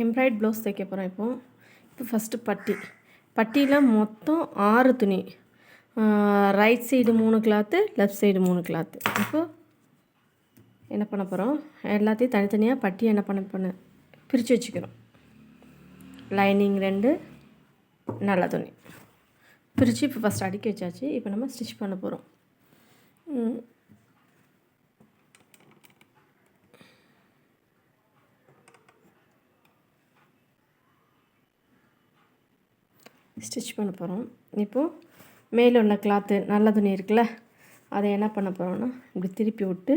எம்ப்ராய்ட் blouse தைக்க போகிறோம். இப்போ ஃபஸ்ட்டு பட்டியில் மொத்தம் 6 துணி. Right side 3 cloth, left side 3 cloth. இப்போது என்ன பண்ண போகிறோம், எல்லாத்தையும் தனித்தனியாக பட்டி என்ன பண்ண பிரித்து வச்சுக்கிறோம். லைனிங் 2, நல்ல துணி பிரித்து இப்போ ஃபஸ்ட் அடுக்கி வச்சாச்சு. இப்போ நம்ம ஸ்டிச் பண்ண போகிறோம். இப்போது மேலே உள்ள கிளாத்து நல்ல துணி இருக்குல்ல, அதை என்ன பண்ண போகிறோன்னா இப்படி திருப்பி விட்டு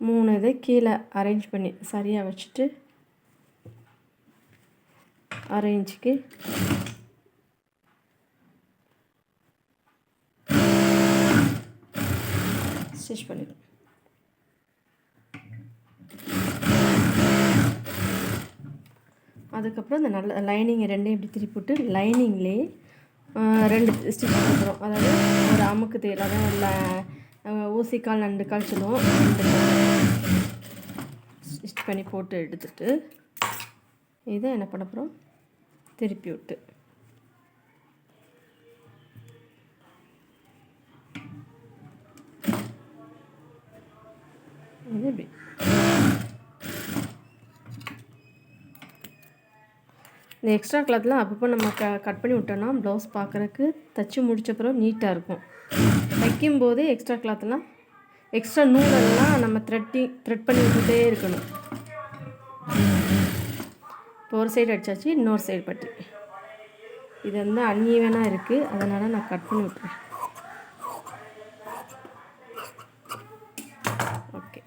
3 இதை கீழே அரேஞ்ச் பண்ணி சரியாக வச்சுட்டு 1/2 இன்ச்சுக்கு ஸ்டிச் பண்ணிடும். அதுக்கப்புறம் இந்த நல்ல லைனிங் 2 இப்படி திருப்பி விட்டு லைனிங்லேயே 2 ஸ்டிச் பண்ணுறோம். அதாவது ஒரு அமுக்கு தேல், அதான் ஊசிக்கால் 2 கால் சொல்லுவோம். 2 ஸ்டிச் பண்ணி போட்டு எடுத்துட்டு இதை என்ன பண்ண போகிறோம், திருப்பி விட்டு இது இப்படி இந்த எக்ஸ்ட்ரா கிளாத்லாம் அப்பப்போ நம்ம கட் பண்ணி விட்டோன்னா ப்ளவுஸ் பார்க்குறக்கு தைச்சி முடிச்சப்பறம் நீட்டாக இருக்கும். தைக்கும்போது எக்ஸ்ட்ரா கிளாத்லாம் எக்ஸ்ட்ரா நூலெல்லாம் நம்ம த்ரெட் பண்ணி விட்டுட்டே இருக்கணும். இப்போ ஒரு சைடு அடித்தாச்சு, இன்னொரு சைடு பட்டி இது வந்து அன்ஈவனாக இருக்குது, அதனால் நான் கட் பண்ணி விட்டுறேன். ஓகே,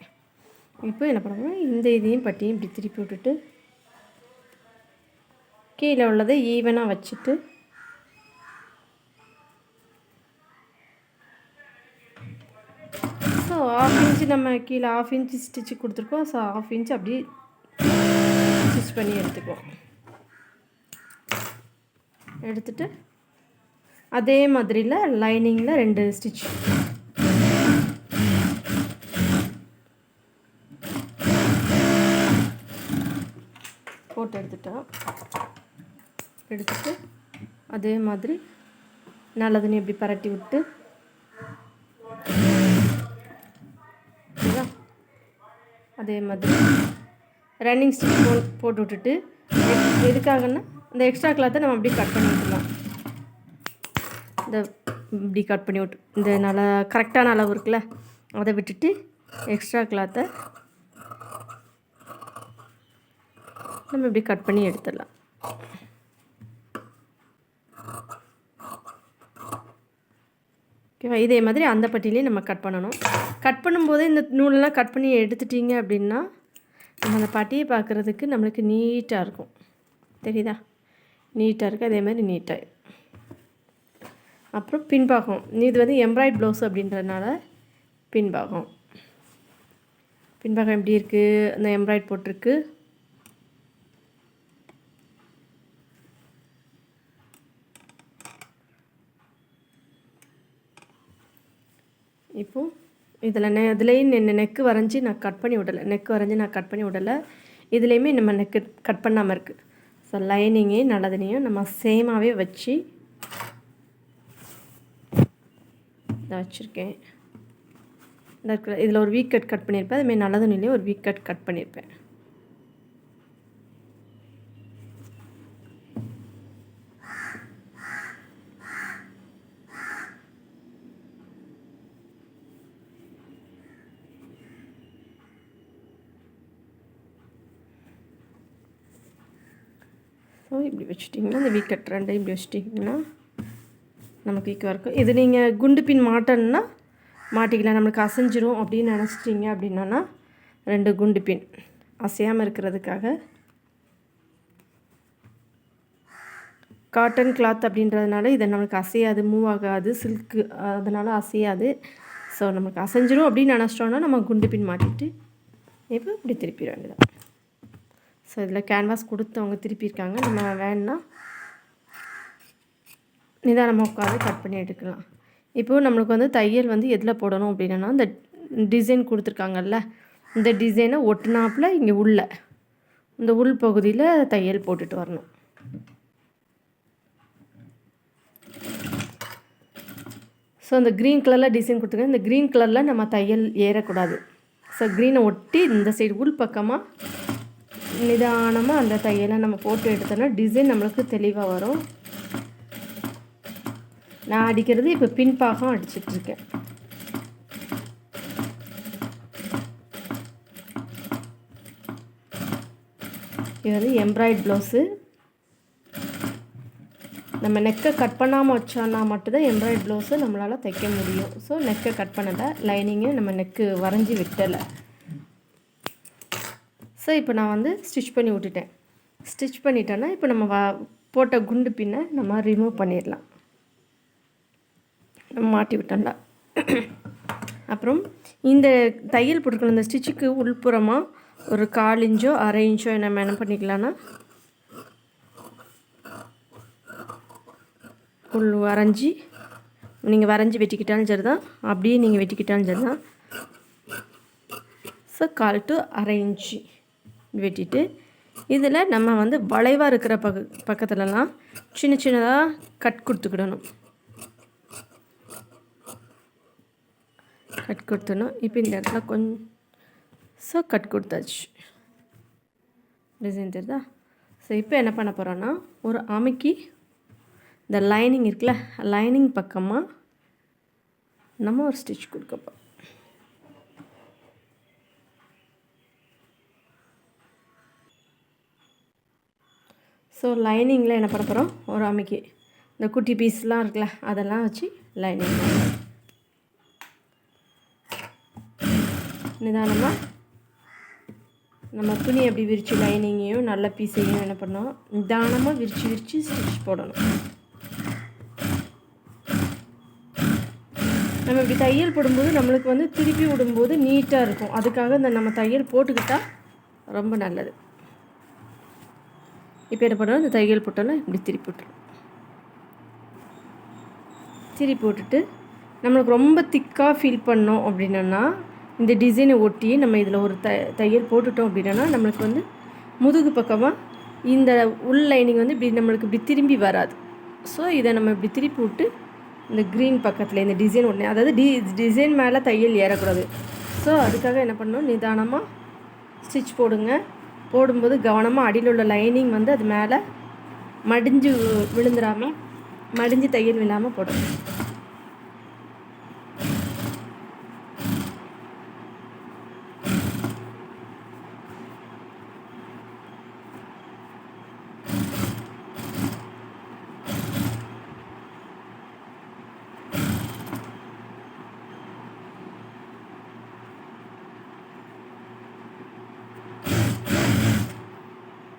இப்போ என்ன பண்ணுறோம், இந்த இதையும் பட்டியும் இப்படி திருப்பி விட்டுட்டு கீழே உள்ளதை ஈவனாக வச்சுட்டு ஸோ 1/2 இன்ச்சு நம்ம கீழே 1/2 இன்ச்சு ஸ்டிச்சு கொடுத்துருக்கோம். ஸோ 1/2 இன்ச்சு அப்படியே ஸ்டிச் பண்ணி எடுத்துக்குவோம். எடுத்துட்டு அதே மாதிரியில் லைனிங்கில் 2 ஸ்டிச் போட்டு எடுத்துட்டு அதே மாதிரி நல்லதுன்னு இப்படி பரட்டி விட்டு அதே மாதிரி ரன்னிங் ஸ்டிச் போட்டு விட்டுட்டு எதுக்காகன்னா இந்த எக்ஸ்ட்ரா கிளாத்தை நம்ம அப்படியே கட் பண்ணி விட்டுலாம். இந்த இப்படி கட் பண்ணி விட்டு இந்த நல்லா கரெக்டான அளவு இருக்குல்ல, அதை விட்டுட்டு எக்ஸ்ட்ரா கிளாத்தை நம்ம இப்படி கட் பண்ணி எடுத்துடலாம். ஓகேவா, இதே மாதிரி அந்த பட்டியிலே நம்ம கட் பண்ணணும். கட் பண்ணும்போது இந்த நூலெல்லாம் கட் பண்ணி எடுத்துட்டிங்க அப்படின்னா நம்ம அந்த பட்டியை பார்க்குறதுக்கு நம்மளுக்கு நீட்டாக இருக்கும். தெரியுதா, நீட்டாக இருக்குது. அதே மாதிரி நீட்டாக அப்புறம் பின்பாகம், இது வந்து எம்ப்ராய்ட் ப்ளவுஸ் அப்படின்றதுனால பின்பாகம் எப்படி இருக்குது, அந்த எம்ப்ராய்ட் போட்டிருக்கு. இப்போது இதுலேயும் நெக்கு வரைஞ்சி நான் கட் பண்ணி விடலை. இதுலேயுமே நம்ம நெக்கு கட் பண்ணாமல் இருக்குது. ஸோ லைனிங்கே நல்லதுனையும் நம்ம சேமாகவே வச்சு இதை வச்சுருக்கேன். இதில் ஒரு வீக் கட் பண்ணியிருப்பேன். அதுமாதிரி நல்லதுனிலையும் ஒரு வீக் கட் பண்ணியிருப்பேன். ஸோ இப்படி வச்சுட்டிங்கன்னா இந்த வீக் கட் 2 இப்படி வச்சுட்டிங்கன்னா நமக்கு ஈக்குவாக இருக்கும். இது நீங்கள் குண்டு பின் மாட்டணுன்னா மாட்டிக்கலாம். நம்மளுக்கு அசைஞ்சிரும் அப்படின்னு நினச்சிட்டிங்க அப்படின்னா 2 குண்டு பின் அசையாமல் இருக்கிறதுக்காக. காட்டன் கிளாத் அப்படின்றதுனால இதை நம்மளுக்கு அசையாது, மூவ் ஆகாது, சில்க்கு அதனால் அசையாது. ஸோ நமக்கு அசைஞ்சிரும் அப்படின்னு நினச்சிட்டோன்னா நம்ம குண்டு பின் மாட்டிட்டு இப்போ இப்படி திருப்பிட வேண்டியதான். ஸோ இதில் கேன்வாஸ் கொடுத்தவங்க திருப்பியிருக்காங்க. நம்ம வேணுன்னா நிதானமாக உட்காந்து கட் பண்ணி எடுக்கலாம். இப்போது நம்மளுக்கு வந்து தையல் வந்து எதில் போடணும் அப்படின்னா இந்த டிசைன் கொடுத்துருக்காங்கல்ல, இந்த டிசைனை ஒட்டினாப்பில் இங்கே உள்ள இந்த உள் பகுதியில் தையல் போட்டுட்டு வரணும். ஸோ அந்த க்ரீன் கலரில் டிசைன் கொடுத்துருக்கேன். இந்த க்ரீன் கலரில் நம்ம தையல் ஏறக்கூடாது. ஸோ க்ரீனை ஒட்டி இந்த சைடு உள் பக்கமாக நிதானமாக அந்த தையலை நம்ம போட்டு எடுத்தோன்னா டிசைன் நம்மளுக்கு தெளிவாக வரும். நான் அடிக்கிறது இப்போ பின்பாகம் அடிச்சிட்ருக்கேன். இது வந்து எம்ப்ராய்ட் ப்ளவுஸு. நம்ம நெக்கை கட் பண்ணாமல் வச்சோன்னா மட்டும்தான் எம்ப்ராய்ட் ப்ளவுஸு நம்மளால் தைக்க முடியும். ஸோ நெக்கை கட் பண்ணலை, லைனிங்கு நம்ம நெக்கு வரைஞ்சி விட்டலை. ஸோ இப்போ நான் வந்து ஸ்டிச் பண்ணி விட்டுட்டேன். ஸ்டிச் பண்ணிட்டேன்னா இப்போ நம்ம போட்ட குண்டு பின்னை நம்ம ரிமூவ் பண்ணிடலாம். நம்ம மாட்டி விட்டோம்ல. அப்புறம் இந்த தையல் போட்டுக்கணும். இந்த ஸ்டிச்சுக்கு உள்புறமாக ஒரு 1/4 இன்ச்சோ 1/2 இன்ச்சோ நம்ம என்ன பண்ணிக்கலாம்னா உள் வரைஞ்சி, நீங்கள் வரைஞ்சி வெட்டிக்கிட்டாலும் சரி தான், அப்படியே நீங்கள் வெட்டிக்கிட்டாலும் சரி தான். ஸோ 1/4 to 1/2 இன்ச்சு வெட்டிட்டு இதில் நம்ம வந்து வளைவாக இருக்கிற பக்கத்துலலாம் சின்ன சின்னதாக கட் கொடுத்துக்கிடணும். கட் கொடுத்துடணும். இப்போ இந்த இடத்துல கொஞ்சம் கட் கொடுத்தாச்சு. டிசைன் தெரியுதா? ஸோ இப்போ என்ன பண்ண போகிறோன்னா ஒரு அமுக்கி இந்த லைனிங் இருக்குல்ல, லைனிங் பக்கமாக நம்ம ஒரு ஸ்டிச் கொடுக்க போகிறோம். ஸோ லைனிங்கில் என்ன பண்ண போகிறோம், ஒரு அமுக்கி இந்த குட்டி பீஸ்லாம் இருக்குல்ல அதெல்லாம் வச்சு லைனிங் நிதானமாக நம்ம துணி எப்படி விரித்து லைனிங்கையும் நல்ல பீஸையும் என்ன பண்ணோம் நிதானமாக விரித்து ஸ்டிச் போடணும். நம்ம இப்படி தையல் போடும்போது நம்மளுக்கு வந்து திருப்பி விடும்போது நீட்டாக இருக்கும். அதுக்காக இந்த நம்ம தையல் போட்டுக்கிட்டால் ரொம்ப நல்லது. இப்போ என்ன பண்ணுறோம், இந்த தையல் போட்டோன்னா இப்படி திருப்பி விட்டுரும். திருப்பி போட்டுட்டு நம்மளுக்கு ரொம்ப திக்காக ஃபீல் பண்ணோம் அப்படின்னா இந்த டிசைனை ஒட்டி நம்ம இதில் ஒரு தையல் போட்டுட்டோம் அப்படின்னா நம்மளுக்கு வந்து முதுகு பக்கமாக இந்த உள் லைனிங் வந்து இப்படி நம்மளுக்கு இப்படி திரும்பி வராது. ஸோ இதை நம்ம இப்படி திருப்பி விட்டு இந்த க்ரீன் பக்கத்தில் இந்த டிசைன் ஒன்று, அதாவது டிசைன் மேலே தையல் ஏறக்கூடாது. ஸோ அதுக்காக என்ன பண்ணணும், நிதானமாக ஸ்டிச் போடுங்க. போடும்போது கவனமாக அடியில் உள்ள லைனிங் வந்து அது மேலே மடிஞ்சு விழுந்துடாமல், மடிஞ்சு தையல் விழாமல் போடணும்.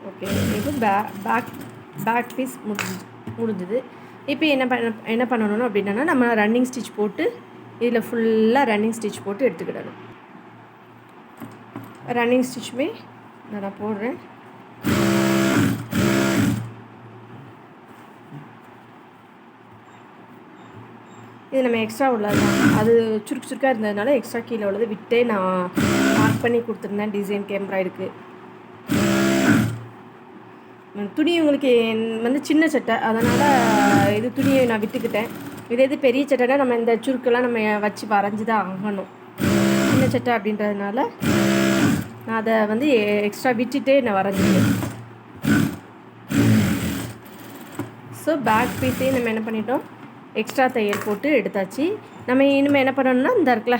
ஓகே, இப்போ பேக் பீஸ் முடிஞ்சுது. இப்போ என்ன பண்ணணும் அப்படின்னா நம்ம ரன்னிங் ஸ்டிச் போட்டு இதில் ஃபுல்லாக ரன்னிங் ஸ்டிச் போட்டு எடுத்துக்கிடணும். ரன்னிங் ஸ்டிச்சுமே நான் போடுறேன். இது நம்ம எக்ஸ்ட்ரா உள்ளது தான், அது சுருக்காக இருந்ததுனால எக்ஸ்ட்ரா கீழே உள்ளது விட்டே நான் மார்க் பண்ணி கொடுத்துருந்தேன் டிசைனுக்கு எம்ப்ராய்டுக்கு. துணி உங்களுக்கு வந்து சின்ன சட்டை, அதனால் இது துணியை நான் விட்டுக்கிட்டேன். இது பெரிய சட்டைனா நம்ம இந்த சுருக்கெல்லாம் நம்ம வச்சு வரைஞ்சி தான் ஆகணும். சின்ன சட்டை அப்படின்றதுனால நான் அதை வந்து எக்ஸ்ட்ரா விட்டுட்டே நான் வரைஞ்சிட்டேன். ஸோ பேக் பீஸையும் நம்ம என்ன பண்ணிட்டோம், எக்ஸ்ட்ரா தையல் போட்டு எடுத்தாச்சு. நம்ம இனிமேல் என்ன பண்ணணும்னா இந்த இருக்குல்ல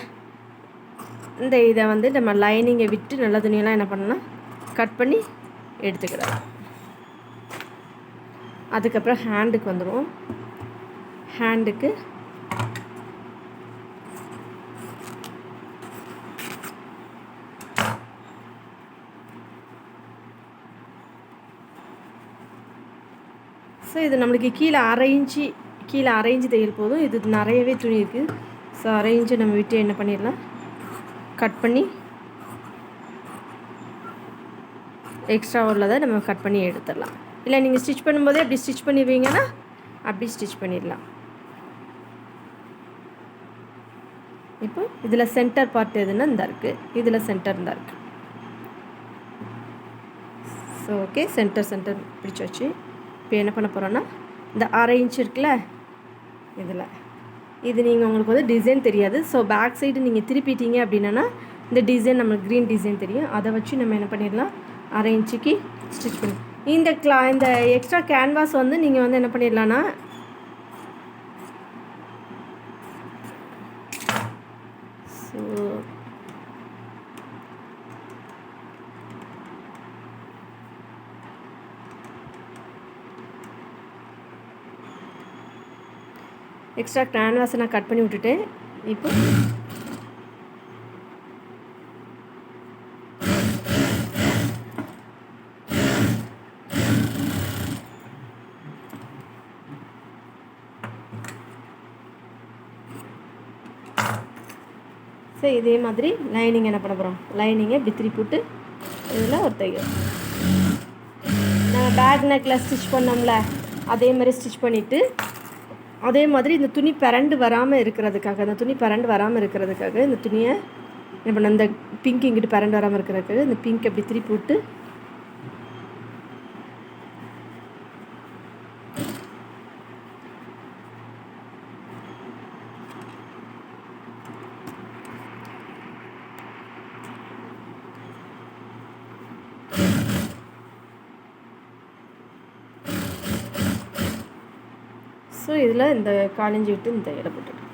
இந்த இதை வந்து நம்ம லைனிங்கை விட்டு நல்ல துணியெல்லாம் என்ன பண்ணணும்னா கட் பண்ணி எடுத்துக்கிடலாம். அதுக்கப்புறம் ஹேண்டுக்கு வந்துடும். ஹேண்டுக்கு ஸோ இது நம்மளுக்கு கீழே அரை இன்ச்சு தையல் போதும். இது நிறையவே துணி இருக்குது. ஸோ அரை இன்ச்சு நம்ம விட்டு என்ன பண்ணிடலாம், கட் பண்ணி எக்ஸ்ட்ரா உள்ளதை நம்ம கட் பண்ணி எடுத்துடலாம். இல்லை நீங்கள் ஸ்டிச் பண்ணும்போதே அப்படி ஸ்டிச் பண்ணிடுவீங்கன்னா அப்படி ஸ்டிச் பண்ணிடலாம். இப்போ இதில் சென்டர் பார்ட் எதுன்னா இந்த இருக்குது, இதில் சென்டர் தான் இருக்குது. ஸோ ஓகே, சென்டர் பிடிச்சாச்சு. இப்போ என்ன பண்ண போகிறோன்னா, இந்த 1/2 இன்ச் இருக்குல்ல இதில், இது நீங்கள் உங்களுக்கு வந்து டிசைன் தெரியாது. ஸோ பேக் சைடு நீங்கள் திருப்பிட்டீங்க அப்படின்னா இந்த டிசைன் நம்மளுக்கு க்ரீன் டிசைன் தெரியும். அதை வச்சு நம்ம என்ன பண்ணிடலாம், 1/2 இன்ச்சுக்கு ஸ்டிச் பண்ணி இந்த எக்ஸ்ட்ரா கேன்வாஸ் வந்து நீங்கள் வந்து என்ன பண்ணிடலான்னா, ஸோ எக்ஸ்ட்ரா கேன்வாஸை நான் கட் பண்ணி விட்டுட்டேன். இப்போ ஸோ இதே மாதிரி லைனிங் என்ன பண்ண போகிறோம், லைனிங்கை இப்படி திருப்பி விட்டு இதில் ஒரு தையல். நாங்கள் பேக் நெக்கில் ஸ்டிச் பண்ணோம்ல அதே மாதிரி ஸ்டிச் பண்ணிவிட்டு, அதே மாதிரி இந்த துணி பரண்டு வராமல் இருக்கிறதுக்காக, இந்த துணியை என்ன பண்ண, இந்த பிங்க் இங்கிட்டு பரண்டு வராமல் இருக்கிறதுக்காக இந்த பிங்க் அப்படி திருப்பி விட்டு ஸோ இதில் இந்த காலிஞ்சி விட்டு இந்த இலை போட்டுட்டு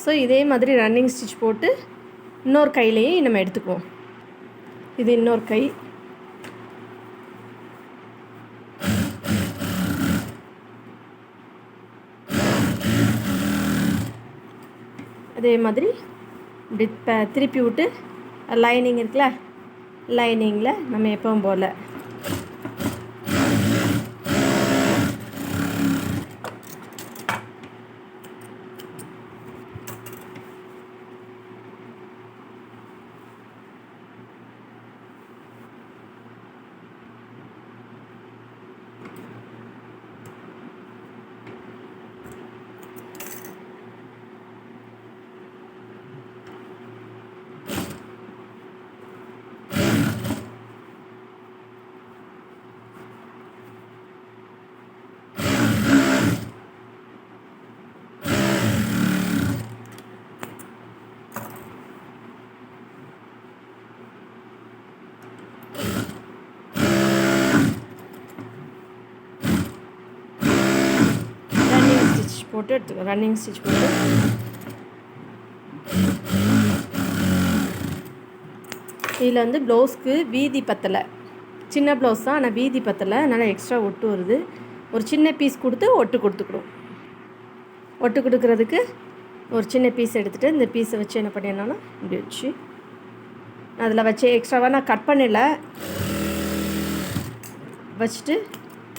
ஸோ இதே மாதிரி ரன்னிங் ஸ்டிச் போட்டு இன்னொரு கையிலையும் நம்ம எடுத்துக்குவோம். இது இன்னொரு கை. அதே மாதிரி இப்படி திருப்பி விட்டு லைனிங் இருக்குல்ல, லைனிங்கில் நம்ம எப்பவும் போல் போட்டு எடுத்துக்கோ. ரன்னிங் ஸ்டிச் போட்டு இதில் வந்து ப்ளவுஸ்க்கு வீதி பத்தலை, சின்ன ப்ளவுஸ் தான் ஆனால் வீதி பத்தலை, அதனால் எக்ஸ்ட்ரா ஒட்டு வருது. ஒரு சின்ன பீஸ் கொடுத்து ஒட்டு கொடுத்துக்கிறோம். ஒட்டு கொடுக்குறதுக்கு ஒரு சின்ன பீஸ் எடுத்துகிட்டு இந்த பீஸை வச்சு என்ன பண்ணிடணும்னா இப்படி வச்சு அதில் வச்சு எக்ஸ்ட்ராவாக நான் கட் பண்ணல, வச்சுட்டு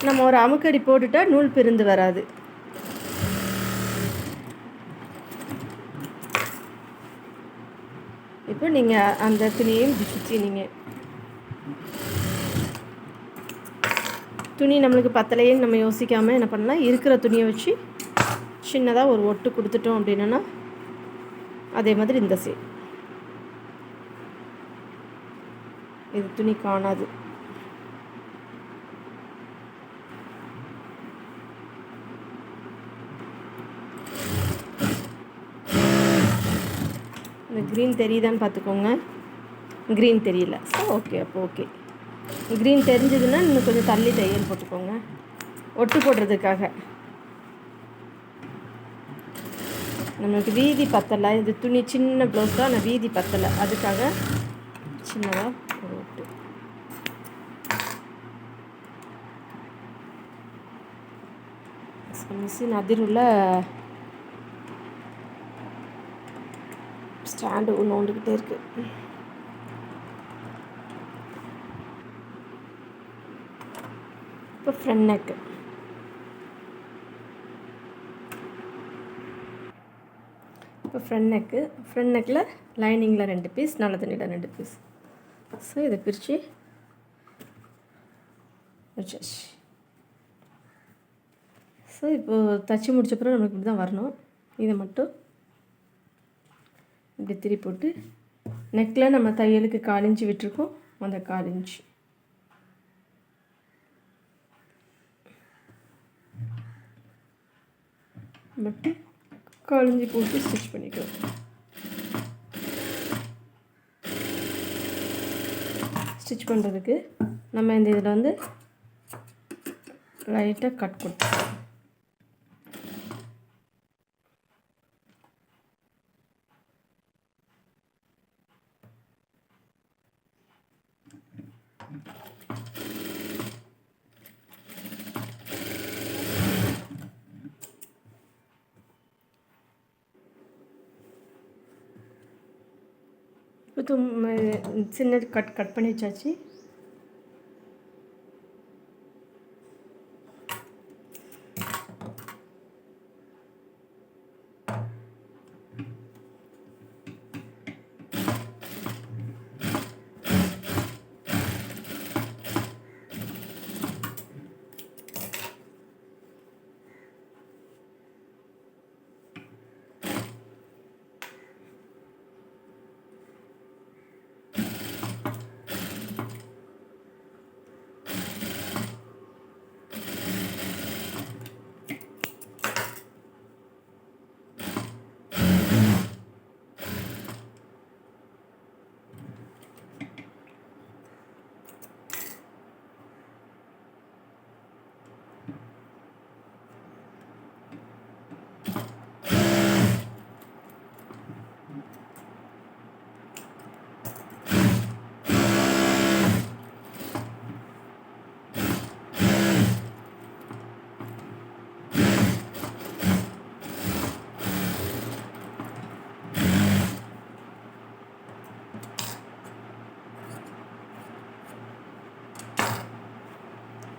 நம்ம ஒரு அமுக்கடி போட்டுட்டால் நூல் பிரிந்து வராது. இப்போ நீங்கள் அந்த துணியையும் இப்படி சுற்றி நீங்கள் துணி நம்மளுக்கு பத்தலையே நம்ம யோசிக்காமல் என்ன பண்ணலாம், இருக்கிற துணியை வச்சு சின்னதாக ஒரு ஒட்டு கொடுத்துட்டோம் அப்படின்னா அதே மாதிரி இந்த சைடு இது துணி காணாது. இந்த க்ரீன் தெரியுதான்னு பார்த்துக்கோங்க. க்ரீன் தெரியல, ஸோ ஓகே. அப்போ ஓகே, க்ரீன் தெரிஞ்சதுன்னா இன்னும் கொஞ்சம் தள்ளி தையல் போட்டுக்கோங்க ஒட்டு போடுறதுக்காக. நம்மளுக்கு வீதி பத்தலை, இது துணி சின்ன ப்ளவுஸ் தான், ஆனால் வீதி பத்தலை, அதுக்காக சின்னதாக ஒரு ஒட்டு. மிஷின் அதிருள்ள ஸ்டாண்டு ஒன்று நோண்டுக்கிட்டே இருக்குது. இப்போ ஃப்ரண்ட் நெக்கு. இப்போ ஃப்ரண்ட் நெக்கில் லைனிங்கில் 2 பீஸ், நல்ல துணியில் 2 பீஸ். ஸோ இதை பிரித்து வச்சாச்சு. ஸோ இப்போது தச்சு முடிச்சப்பறம் நமக்கு இப்படி தான் வரணும். இதை மட்டும் இப்படி திரி போட்டு நெக்கில் நம்ம தையலுக்கு 1/4 இன்ச்சு விட்டுருக்கோம். அந்த 1/4 இன்ச்சு மட்டும் 1/4 இன்ச்சு போட்டு ஸ்டிச் பண்ணிக்கலாம். ஸ்டிச் பண்ணுறதுக்கு நம்ம இந்த இதில் வந்து லைட்டாக கட் கொடுத்துக்கலாம். இப்போ சின்ன கட் பண்ணி வச்சாச்சு.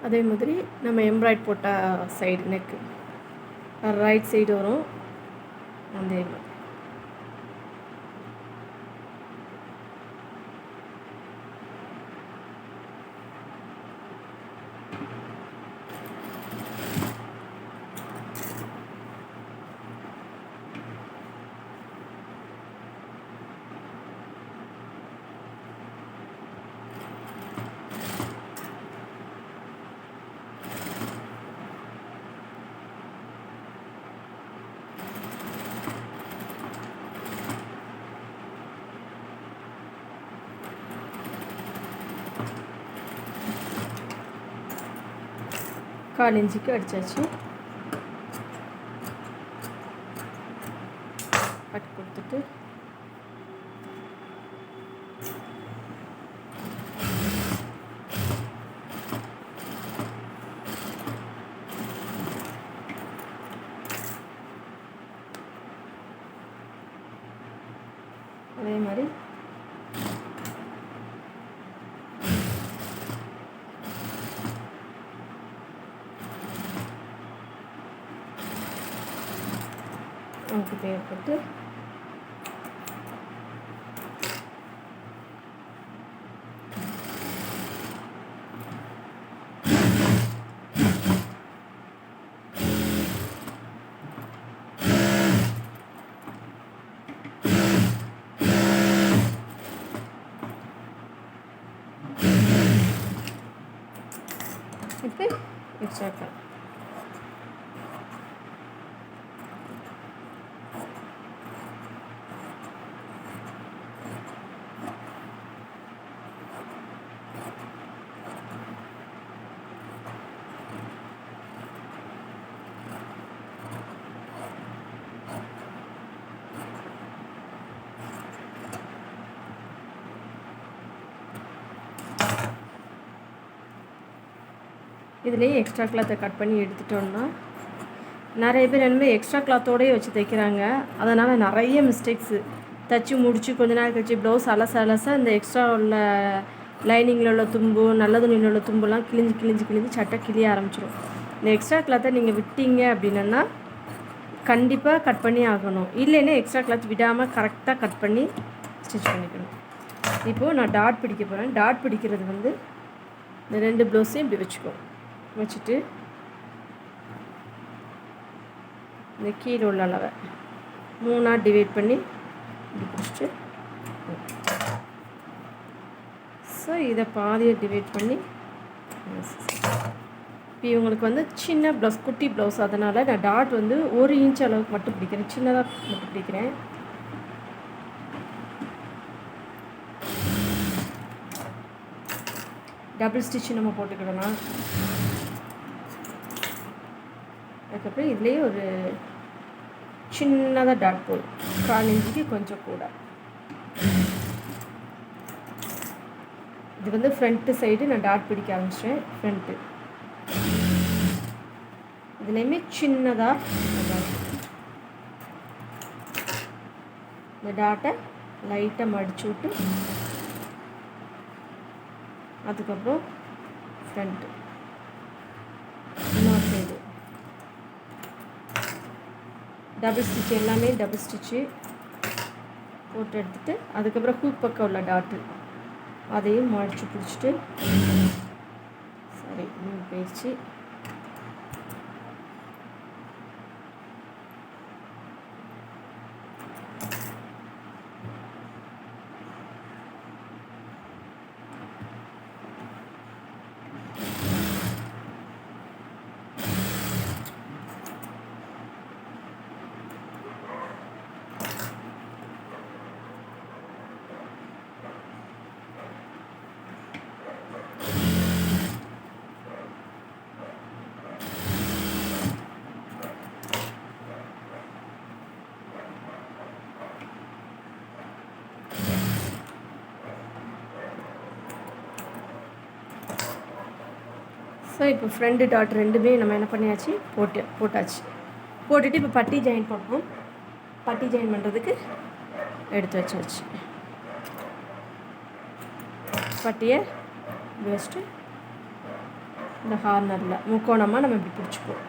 அதே மாதிரி நம்ம எம்ப்ராய்ட் போட்ட சைடு நெக்கு ரைட் சைடு வரும். அதே மாதிரி கால் இன்ச்சுக்கு அடித்தாச்சு. கட் கொடுத்துட்டு அதே மாதிரி நமக்கு தேவைப்பட்டு இப்போ எக்ஸ்ட்ரா இதுலேயே எக்ஸ்ட்ரா கிளாத்தை கட் பண்ணி எடுத்துட்டோம்னா நிறைய பேர் என்ன எக்ஸ்ட்ரா கிளாத்தோடையே வச்சு தைக்கிறாங்க. அதனால் நிறைய மிஸ்டேக்ஸு. தைச்சி முடித்து கொஞ்ச நாள் கழிச்சு ப்ளவுஸ் அலச இந்த எக்ஸ்ட்ரா உள்ள லைனிங்கில் உள்ள தும்பு நல்ல துணியில் உள்ள தும்புலாம் கிழிஞ்சு சட்டை கிழிய ஆரம்பிச்சிடும். இந்த எக்ஸ்ட்ரா கிளாத்தை நீங்கள் விட்டீங்க அப்படின்னா கண்டிப்பாக கட் பண்ணி ஆகணும். இல்லைன்னா எக்ஸ்ட்ரா கிளாத் விடாமல் கரெக்டாக கட் பண்ணி ஸ்டிச் பண்ணிக்கணும். இப்போது நான் டாட் பிடிக்க போகிறேன். டாட் பிடிக்கிறது வந்து இந்த 2 ப்ளவுஸையும் இப்படி வச்சுட்டு இந்த கீழே உள்ள அளவை 3ஆக டிவைட் பண்ணி இப்படி பிடிச்சிட்டு ஸோ இதை பாதியை டிவைட் பண்ணி இப்போ இவங்களுக்கு வந்து சின்ன ப்ளவுஸ் குட்டி ப்ளவுஸ், அதனால் நான் டாட் வந்து 1 இன்ச் அளவுக்கு மட்டும் பிடிக்கிறேன், சின்னதாக மட்டும் பிடிக்கிறேன். டபுள் ஸ்டிச்சு நம்ம போட்டுக்கிடலாம். அதுக்கப்புறம் இதுலேயே ஒரு சின்னதாக டாட் போடும், 1/4 இன்ச்சுக்கு கொஞ்சம் கூட. இது வந்து ஃப்ரண்ட்டு சைடு நான் டாட் பிடிக்க ஆரம்பிச்சிட்டேன். ஃப்ரண்ட்டு இதுலேயுமே சின்னதாக இந்த டாட்டை லைட்டாக மடிச்சு விட்டு அதுக்கப்புறம் ஃப்ரண்ட்டு இன்னொரு சைடு டபுள் ஸ்டிச், எல்லாமே டபுள் ஸ்டிச்சு போட்டு எடுத்துகிட்டு அதுக்கப்புறம் ஹூக் பக்கம் உள்ள டாட்டு அதையும் மடித்து பிடிச்சிட்டு சரி போயிடுச்சு. ஸோ இப்போ ஃப்ரண்ட் டாட் ரெண்டுமே நம்ம என்ன பண்ணியாச்சு, போட்டாச்சு. போட்டுட்டு இப்போ பட்டி ஜாயின் பண்ணணும். பட்டி ஜாயின் பண்ணுறதுக்கு எடுத்து வச்சாச்சு. பட்டியை வச்சுட்டு இந்த ஹார்னரில் முக்கோணமாக நம்ம இப்படி பிடிச்சிப்போம்.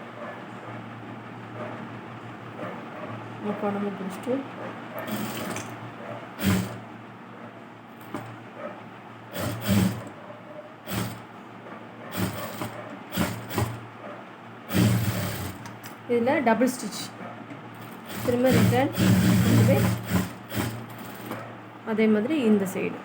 முக்கோணமாக பிடிச்சிட்டு இதில் டபுள் ஸ்டிச் திரும்ப ரிட்டர்ன் அதே மாதிரி இந்த சைடு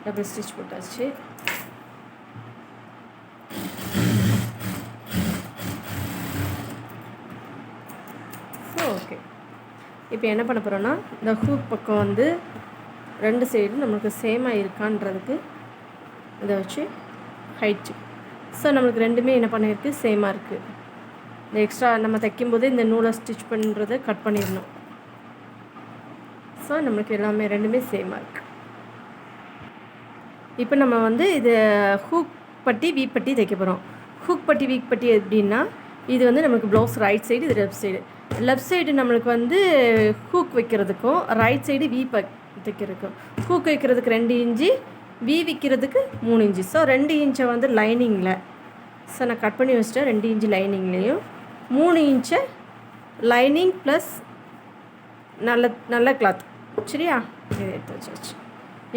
டபுள் ஸ்டிச் போட்டாச்சு. ஓகே, இப்போ என்ன பண்ண போகிறோன்னா இந்த ஹூக் பக்கம் வந்து 2 சைடும் நம்மளுக்கு சேமாக இருக்கான்றதுக்கு இதை வச்சு ஹைட்டு. ஸோ நம்மளுக்கு ரெண்டுமே என்ன பண்ணியிருக்கு, சேமாக இருக்குது. இந்த எக்ஸ்ட்ரா நம்ம தைக்கும்போது இந்த நூலை ஸ்டிச் பண்ணுறதை கட் பண்ணிடணும். ஸோ நம்மளுக்கு எல்லாமே ரெண்டுமே சேமாக இருக்குது. இப்போ நம்ம வந்து இது ஹூக் பட்டி வீக் பட்டி தைக்க போகிறோம். ஹூக் பட்டி வீக் பட்டி எப்படின்னா இது வந்து நம்மளுக்கு ப்ளவுஸ் ரைட் சைடு, இது லெஃப்ட் சைடு. லெஃப்ட் சைடு நம்மளுக்கு வந்து ஹூக் வைக்கிறதுக்கும் ரைட் சைடு வீ தைக்கிறதுக்கும். ஹூக் வைக்கிறதுக்கு 2 இன்ச்சு, வீ வைக்கிறதுக்கு 3 இன்ச்சு. ஸோ 2 இன்ச்சை வந்து லைனிங்கில் ஸோ நான் கட் பண்ணி வச்சுட்டேன். 2 இன்ச்சு லைனிங்லேயும் 3 இன்ச்சை லைனிங் ப்ளஸ் நல்ல கிளாத். சரியா, இதை எடுத்து வச்சாச்சு.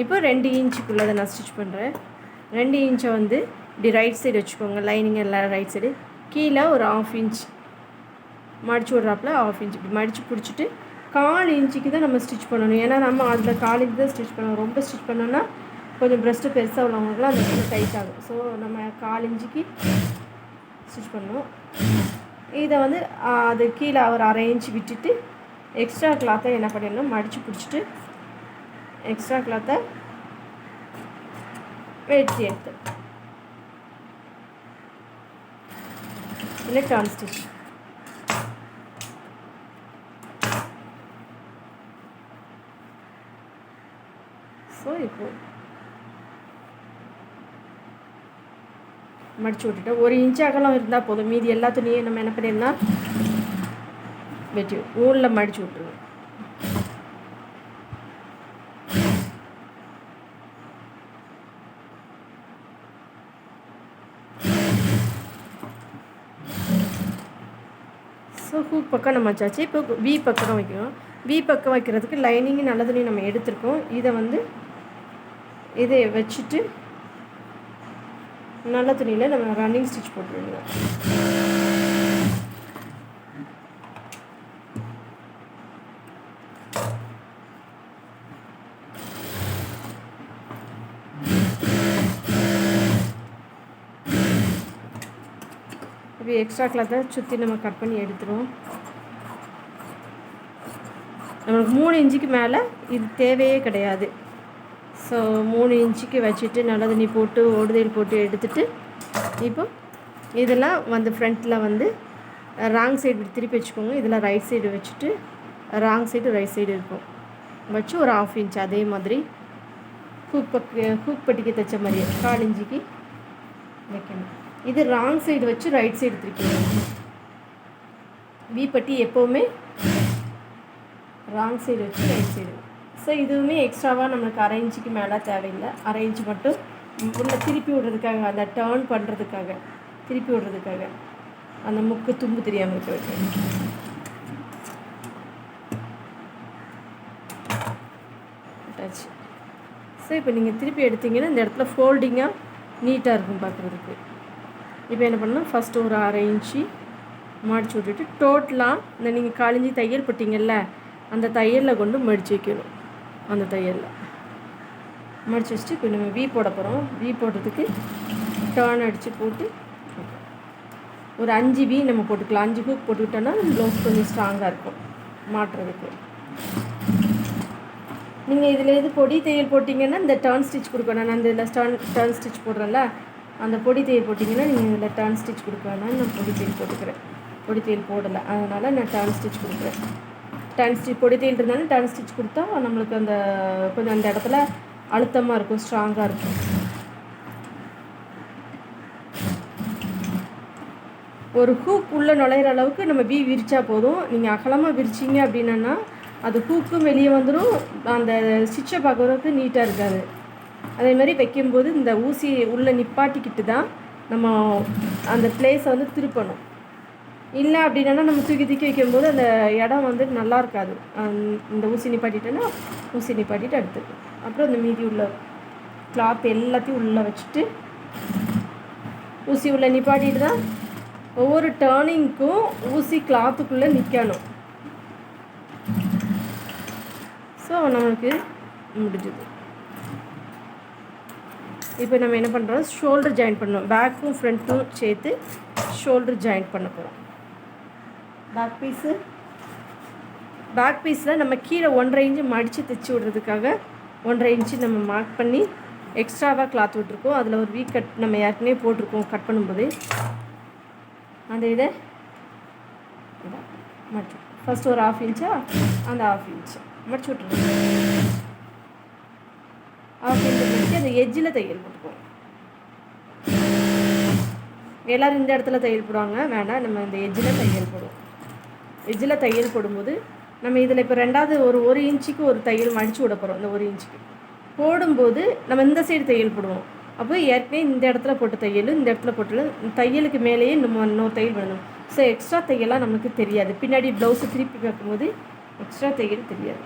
இப்போ 2 இன்ச்சுக்குள்ளதை நான் ஸ்டிச் பண்ணுறேன். 2 இன்ச்சை வந்து இப்படி ரைட் சைடு வச்சுக்கோங்க, லைனிங் எல்லாம் ரைட் சைடு. கீழே ஒரு 1/2 இன்ச் மடிச்சு விட்றாப்புல 1/2 இன்ச் இப்படி மடித்து பிடிச்சிட்டு 1/4 இன்ச்சுக்கு தான் நம்ம ஸ்டிச் பண்ணணும். ஏன்னா நம்ம அதில் 1/4 இன்ச்சு தான் ஸ்டிச் பண்ணணும். ரொம்ப ஸ்டிச் பண்ணோன்னா கொஞ்சம் ப்ரெஸ்ட்டு பெருசாக உள்ளவங்களுக்குலாம் அந்த இடத்துல டைட் ஆகும். ஸோ நம்ம 1/4 இன்ச்சுக்கு ஸ்டிச் பண்ணணும். இதை வந்து அது கீழே ஒரு 1/2 இன்ச்சு விட்டுட்டு எக்ஸ்ட்ரா கிளாத்தை என்ன பண்ணிடணும், மடித்து பிடிச்சிட்டு எக்ஸ்ட்ரா கிளாத்தை வெட்டி எடுத்து இல்லை டர்ன் ஸ்டிச். ஸோ இப்போது மடித்து விட்டுட்டு 1 இன்ச்சு அகலம் இருந்தால் போதும். மீதி எல்லா துணியும் நம்ம என்ன பண்ணிடலாம், வெட்டி நூலில் மடித்து விட்டுருவோம். ஸோ ஹூக் பக்கம் நம்ம வச்சாச்சு. இப்போ வி பக்கம் வைக்கணும். வி பக்கம் வைக்கிறதுக்கு லைனிங்கு நல்ல துணி நம்ம எடுத்துருக்கோம். இதை வச்சுட்டு நல்ல துணியில் நம்ம ரன்னிங் ஸ்டிச் போட்டுருவோம். இப்போ எக்ஸ்ட்ரா கிளாத்தை சுற்றி நம்ம கட் பண்ணி எடுத்துருவோம். நம்மளுக்கு 3 இன்ச்சுக்கு மேலே இது தேவையே கிடையாது. ஸோ 3 இன்ச்சுக்கு வச்சுட்டு நல்ல தண்ணி போட்டு ஓடுதல் போட்டு எடுத்துகிட்டு இப்போ இதெல்லாம் வந்து ஃப்ரண்ட்டில் வந்து ராங் சைடு திருப்பி வச்சுக்கோங்க. இதில் ரைட் சைடு வச்சுட்டு ராங் சைடு ரைட் சைடு இருக்கும் வச்சு ஒரு 1/2 இன்ச் அதே மாதிரி ஹூக் பட்டிக்கு தைச்ச மாதிரியே 4 இன்ச்சுக்கு வைக்கணும். இது ராங் சைடு வச்சு ரைட் சைடு திருப்பிக்கணும். வி பட்டி எப்போவுமே ராங் சைடு வச்சு ரைட் சைடு. ஸோ இதுவுமே எக்ஸ்ட்ராவாக நம்மளுக்கு 1/2 இன்ச்சுக்கு மேலே தேவையில்லை. 1/2 இன்ச்சு மட்டும் உள்ள திருப்பி விடுறதுக்காக, அந்த டேர்ன் பண்ணுறதுக்காக, திருப்பி விடுறதுக்காக, அந்த முக்கு தும்பு தெரியாமல் இருக்க வைக்கணும். ஸோ இப்போ நீங்கள் திருப்பி எடுத்திங்கன்னா இந்த இடத்துல ஃபோல்டிங்காக நீட்டாக இருக்கும் பார்க்குறதுக்கு. இப்போ என்ன பண்ணணும், ஃபஸ்ட்டு ஒரு 1/2 இன்ச்சு மடித்து விட்டுட்டு டோட்டலாக இந்த நீங்கள் காலிஞ்சி தையல் போட்டிங்கல்ல அந்த தையலில் கொண்டு மடித்து வைக்கணும். அந்த தையலில் மடித்து வச்சுட்டு இப்போ நம்ம வி போட போகிறோம். வி போடுறதுக்கு டர்ன் அடித்து போட்டு ஒரு 5 வி நம்ம போட்டுக்கலாம். 5 ஹூக் போட்டுக்கிட்டோன்னா ப்ளவுஸ் கொஞ்சம் ஸ்ட்ராங்காக இருக்கும் மாட்டுறதுக்கு. நீங்கள் இதில் எது பொடி தையல் போட்டிங்கன்னா இந்த டர்ன் ஸ்டிச் கொடுக்கணும். நான் அந்த இதில் டர்ன் ஸ்டிச் போடுறேன்ல, அந்த பொடி தையல் போட்டிங்கன்னா நீங்கள் இதில் டர்ன் ஸ்டிச் கொடுக்க வேணாம். நான் பொடி தையல் போட்டுக்கிறேன். பொடி தையல் போடலை, அதனால் நான் டர்ன் ஸ்டிச் கொடுக்குறேன். டர்ன் ஸ்டிச் பொடி தையல் இருந்தாலும் டர்ன் ஸ்டிச் கொடுத்தா நம்மளுக்கு அந்த கொஞ்சம் அந்த இடத்துல அழுத்தமாக இருக்கும், ஸ்ட்ராங்காக இருக்கும். ஒரு ஹூக் உள்ளே நுழையிற அளவுக்கு நம்ம வி விரிச்சா போதும். நீங்கள் அகலமாக விரிச்சிங்க அப்படின்னா அது ஹூக்கும் வெளியே வந்துடும், அந்த ஸ்டிச்சை பார்க்குறதுக்கு நீட்டாக இருக்காது. அதே மாதிரி வைக்கும்போது இந்த ஊசி உள்ளே நிப்பாட்டிக்கிட்டு தான் நம்ம அந்த பிளேஸை வந்து திருப்பணும். இல்லை அப்படின்னா நம்ம தூக்கி வைக்கும்போது அந்த இடம் வந்து நல்லா இருக்காது. இந்த ஊசி நிப்பாட்டிட்டேன்னா ஊசி நிப்பாட்டிட்டு எடுத்துக்கும். அப்புறம் இந்த மீதி உள்ள கிளாத் எல்லாத்தையும் உள்ளே வச்சுட்டு ஊசி உள்ளே நிப்பாட்டிட்டு தான் ஒவ்வொரு டேர்னிங்க்கும் ஊசி கிளாத்துக்குள்ளே நிற்கணும். ஸோ நம்மளுக்கு முடிஞ்சுது. இப்போ நம்ம என்ன பண்ணுறோம், ஷோல்டர் ஜாயின் பண்ணோம். பேக்கும் ஃப்ரண்ட்டும் சேர்த்து ஷோல்டர் ஜாயின் பண்ண போகிறோம். பேக் பீஸில் நம்ம கீழே 1.5 இன்ச்சு மடித்து தைச்சி விடுறதுக்காக 1.5 இன்ச்சு நம்ம மார்க் பண்ணி எக்ஸ்ட்ராவாக கிளாத் விட்ருக்கோம். அதில் ஒரு வீக் கட் நம்ம ஏற்கனவே போட்டிருக்கோம். கட் பண்ணும்போது அந்த இதை மடிச்சு ஃபஸ்ட்டு ஒரு 1/2 இன்ச்சா அந்த 1/2 இன்ச்சு மடிச்சு விட்ருக்கோம். 1/2 இன்ச்சு மடித்து அந்த எஜ்ஜில் தையல் போட்டுக்குவோம். எல்லோரும் இந்த இடத்துல தையல் போடுவாங்க, வேணாம் நம்ம இந்த எஜ்ஜில் தையல் போடுவோம். எஜ்ஜில் தையல் போடும்போது நம்ம இதில் இப்போ ரெண்டாவது ஒரு இன்ச்சுக்கு ஒரு தையல் மடித்து விட போகிறோம். இந்த 1 இன்ச்சுக்கு போடும்போது நம்ம இந்த சைடு தையல் போடுவோம். அப்போ ஏற்கனவே இந்த இடத்துல போட்ட தையல் இந்த இடத்துல போட்டு தையலுக்கு மேலேயே நம்ம இன்னொரு தையல் பண்ணணும். ஸோ எக்ஸ்ட்ரா தையலாம் நமக்கு தெரியாது. பின்னாடி ப்ளவுஸை திருப்பி பார்க்கும்போது எக்ஸ்ட்ரா தையல் தெரியாது.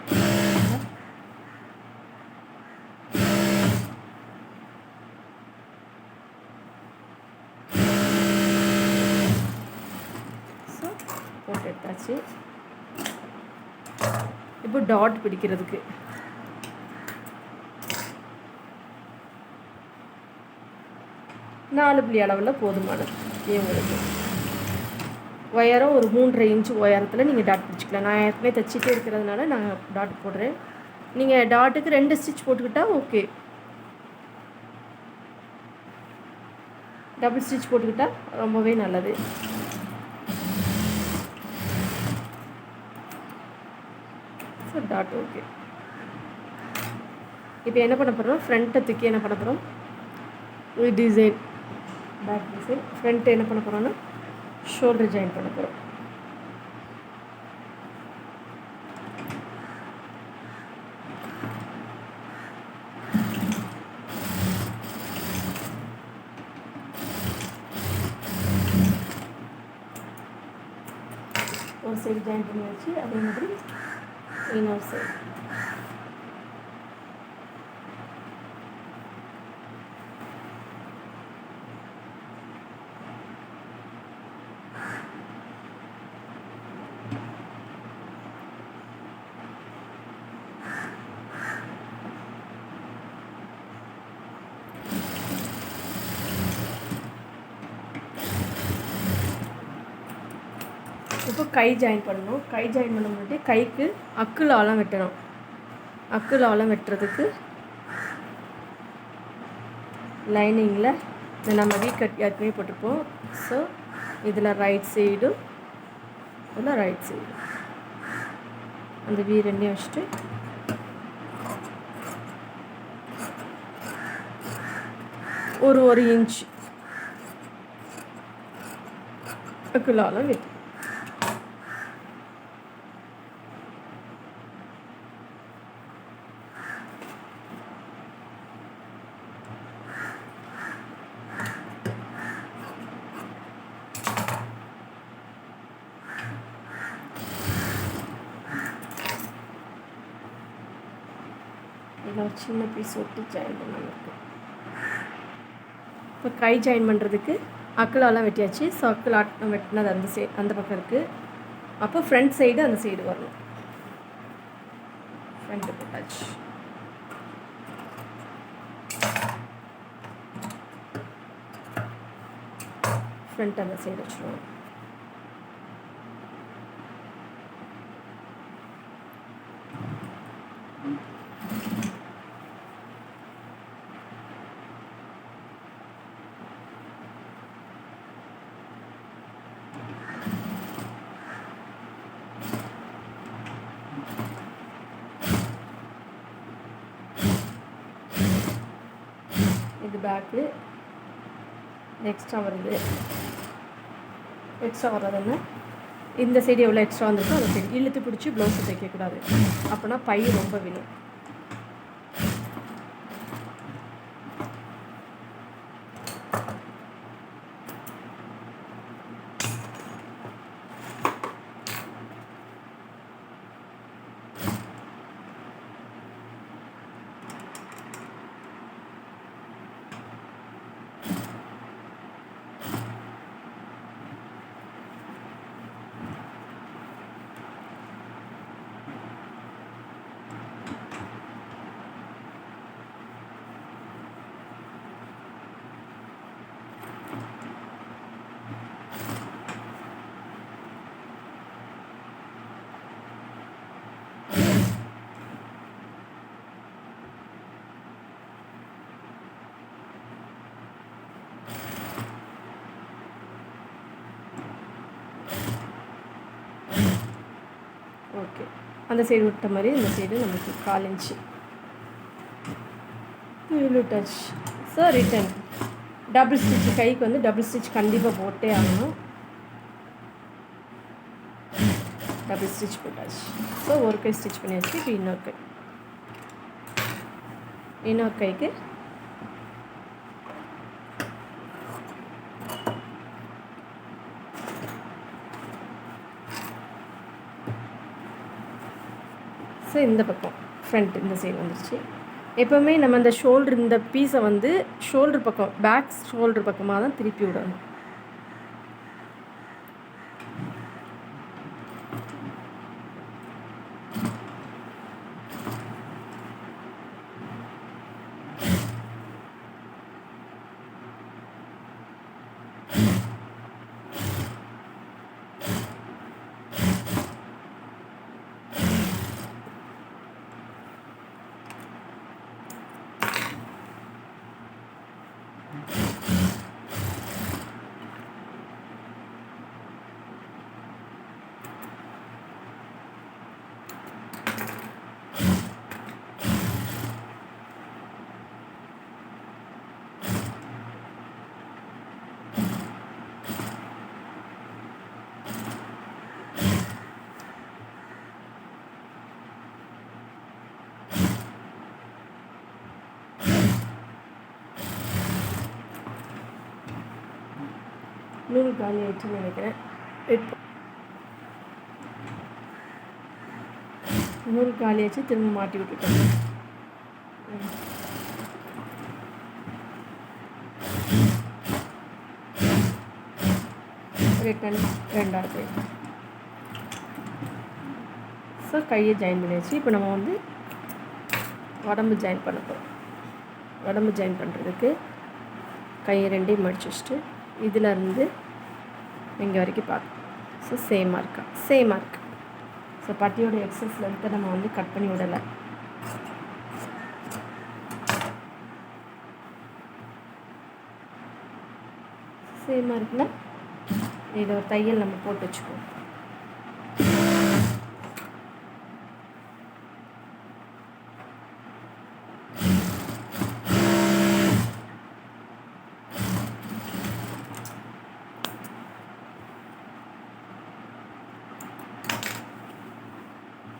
ஸோ போட்டு எடுத்தாச்சு. இப்போ டாட் பிடிக்கிறதுக்கு 4 புள்ளி அளவில் போதுமானது. இவங்களுக்கு ஒயரம் ஒரு 3.5 இன்ச்சு உயரத்தில் நீங்கள் டாட் பிடிச்சிக்கலாம். நான் ஏற்கனவே தைச்சிட்டே இருக்கிறதுனால நான் டாட் போடுறேன். நீங்கள் டாட்டுக்கு 2 ஸ்டிச் போட்டுக்கிட்டால் ஓகே, டபுள் ஸ்டிச் போட்டுக்கிட்டால் ரொம்பவே நல்லது. So dot okay. இப்போ என்ன பண்ண போகிறோம், ஃப்ரண்ட்டை தூக்கி என்ன பண்ண போகிறோம், ஒரு டிசைன் பேக் டிசைன். ஃப்ரண்ட்டு என்ன பண்ண போகிறோன்னா ஷோல்டர் ஜாயின் பண்ண போகிறோம். ஒரு சைடு ஜாயின் பண்ணி வச்சு அதே மாதிரி இன்னொரு சைடு. இப்போ கை ஜாயின் பண்ணணும். கை ஜாயின் பண்ண முன்னாடி கைக்கு அக்குல ஆழம் வெட்டணும். அக்குல ஆழம் வெட்டுறதுக்கு லைனிங்கில் இந்த நம்ம வீ கட் ஏற்கனவே போட்டிருப்போம். ஸோ இதில் ரைட் சைடும் இதில் ரைட் சைடு அந்த வீ ரெண்டையும் வச்சுட்டு ஒரு இன்ச் அக்குல ஆழம் வெட்டு. இதில் ஒரு சின்ன பீஸ் ஒட்டி ஜாயின் பண்ணணும். இப்போ கை ஜாயின் பண்ணுறதுக்கு அக்குலாலாம் வெட்டியாச்சு. ஸோ அக்குலா வெட்டினது அந்த பக்கம் இருக்குது. அப்போ ஃப்ரண்ட் சைடு அந்த சைடு வரணும். ஃப்ரண்ட்டு போட்டாச்சு. ஃப்ரண்ட் அந்த சைடு வச்சுருவோம். இது பேக்கு. எக்ஸ்ட்ரா வருது. எக்ஸ்ட்ரா வர்றதுன்னா இந்த சைடு எவ்வளோ எக்ஸ்ட்ரா வந்துருக்கோ அந்த சைடு இழுத்து பிடிச்சி ப்ளவுஸு தைக்கக்கூடாது. அப்போனா பை ரொம்ப விழும். ஓகே, அந்த சைடு விட்ட மாதிரி இந்த சைடு நமக்கு 1/4 inch touch. So return double stitch. கைக்கு வந்து டபுள் ஸ்டிச் கண்டிப்பாக போட்டே ஆகணும். டபுள் ஸ்டிச் போட்டாச்சு. ஸோ ஒரு கை ஸ்டிச் பண்ணியாச்சு. இப்போ இன்னொரு கைக்கு ஸோ இந்த பக்கம் ஃப்ரண்ட் இந்த சைடு வந்துருச்சு. எப்போவுமே நம்ம அந்த ஷோல்டர் இந்த பீஸை வந்து ஷோல்டர் பக்கம் பேக் ஷோல்டர் பக்கமாக தான் திருப்பி விடணும். நூல் காலி ஆயிடுச்சுன்னு நினைக்கிறேன். நூல் காலி ஆச்சு, திரும்ப மாட்டி விட்டுட்டேன். ரிட்டன் 2வது. ஸோ கையை ஜாயின் பண்ணியாச்சு. இப்போ நம்ம வந்து உடம்பு ஜாயின் பண்ண போகிறோம். உடம்பு ஜாயின் பண்ணுறதுக்கு கையை 2ஐயும் மடிச்சு வச்சுட்டு இதிலேருந்து இங்கே வரைக்கும் பார்க்கணும். ஸோ சேமாக இருக்குது. ஸோ பட்டியோட எக்ஸஸ் லென்த்தை நம்ம வந்து கட் பண்ணி விடலை. சேமாக இருக்குல்ல. இதை ஒரு தையல் நம்ம போட்டு வச்சுக்குவோம்.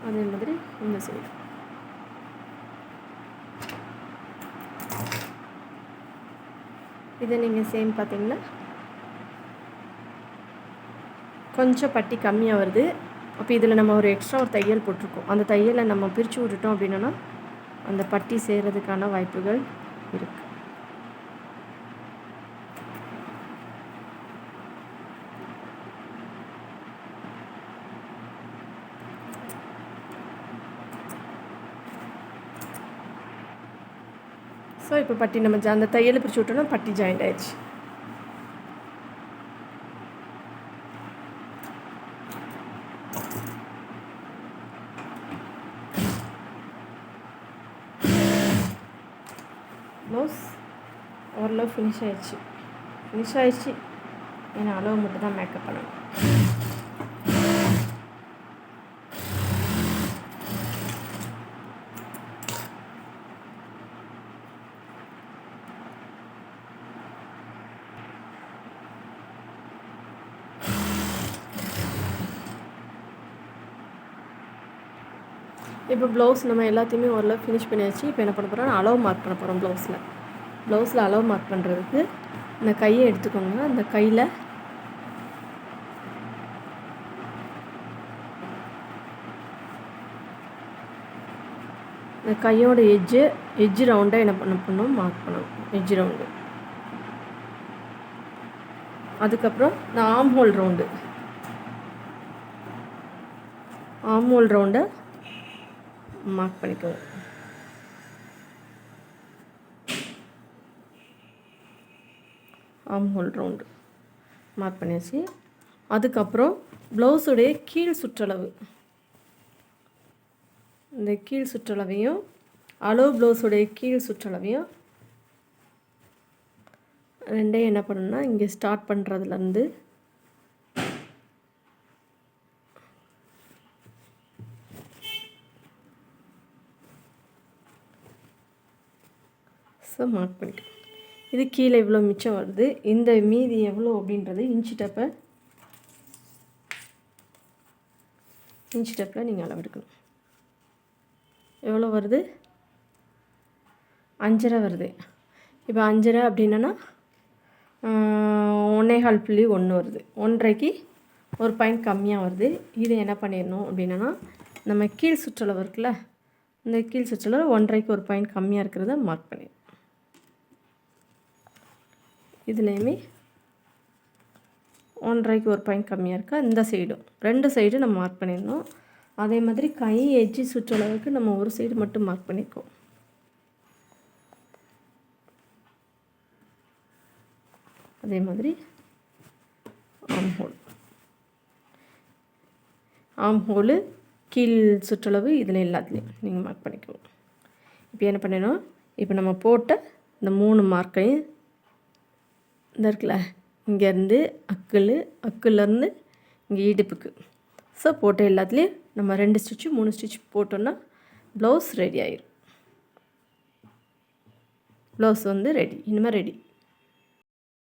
அதே மாதிரி இந்த சைடு இதை நீங்கள் சேம் பார்த்தீங்கன்னா கொஞ்சம் பட்டி கம்மியாக வருது. அப்போ இதில் நம்ம ஒரு எக்ஸ்ட்ரா ஒரு தையல் போட்டிருக்கோம். அந்த தையலை நம்ம பிரித்து விட்டுட்டோம் அப்படின்னா அந்த பட்டி செய்கிறதுக்கான வாய்ப்புகள் இருக்குது. ஸோ இப்போ பட்டி நம்ம அந்த தையலை பிரித்து விட்டோன்னா பட்டி ஜாயிண்ட் ஆயிடுச்சு. ப்ளவுஸ் ஓரளவு ஃபினிஷ் ஆயிடுச்சு. ஏன்னா அளவு மட்டும் தான் மேக்கப் பண்ணணும். இப்போ ப்ளவுஸ் நம்ம எல்லாத்தையுமே ஓரளவு ஃபினிஷ் பண்ணியாச்சு. இப்போ என்ன பண்ண போகிறோம், அளவு மார்க் பண்ண போகிறோம். ப்ளவுஸில் அளவு மார்க் பண்ணுறதுக்கு இந்த கையை எடுத்துக்கோங்க. அந்த கையில் இந்த கையோட எட்ஜு ரவுண்டாக என்ன பண்ணணும், மார்க் பண்ணணும். Edge round. அதுக்கப்புறம் இந்த ஆம் ஹோல் ரவுண்டை மார்க் பண்ணிக்கோங்க. ஆம் ஹோல் ரவுண்டு மார்க் பண்ணியாச்சு. அதுக்கப்புறம் ப்ளவுஸுடைய கீழ் சுற்றளவு, இந்த கீழ் சுற்றளவையும் அளவு ப்ளவுஸுடைய கீழ் சுற்றளவையும் ரெண்டையும் என்ன பண்ணணும்னா இங்கே ஸ்டார்ட் பண்ணுறதுலேருந்து ஸோ மார்க் பண்ணிக்கணும். இது கீழே எவ்வளோ மிச்சம் வருது, இந்த மீதி எவ்வளோ அப்படின்றது இன்ச்சு டேப்பில் நீங்கள் அளவெடுக்கணும். எவ்வளோ வருது, 5.5 வருது. இப்போ 5.5 அப்படின்னா 1.1 வருது. 1.5க்கு ஒரு பாயிண்ட் கம்மியாக வருது. இது என்ன பண்ணிடணும் அப்படின்னா நம்ம கீழ் சுற்றளவு இருக்குல்ல, இந்த கீழ் சுற்றளவு 1.5க்கு ஒரு பாயிண்ட் கம்மியாக இருக்கிறத மார்க் பண்ணிடணும். இதுலேயுமே 1.5க்கு ஒரு பாயிண்ட் கம்மியாக இருக்கா, இந்த சைடும் 2 சைடு நம்ம மார்க் பண்ணிடணும். அதே மாதிரி கை எட்ஜு சுற்றளவுக்கு நம்ம ஒரு சைடு மட்டும் மார்க் பண்ணிக்கோம். அதே மாதிரி ஆம் ஹோலு கீழ் சுற்றளவு இதில் எல்லாத்துலேயும் நீங்கள் மார்க் பண்ணிக்கோங்க. இப்போ என்ன பண்ணணும், இப்போ நம்ம போட்ட இந்த 3 மார்க்கையும் இந்த இருக்குல்ல, இங்கேருந்து அக்குலேருந்து இங்கே இடுப்புக்கு, ஸோ போட்ட எல்லாத்துலேயும் நம்ம 2 ஸ்டிச்சு 3 ஸ்டிச் போட்டோன்னா ப்ளவுஸ் ரெடி ஆயிடும். ப்ளவுஸ் வந்து ரெடி, இனிமேல் ரெடி.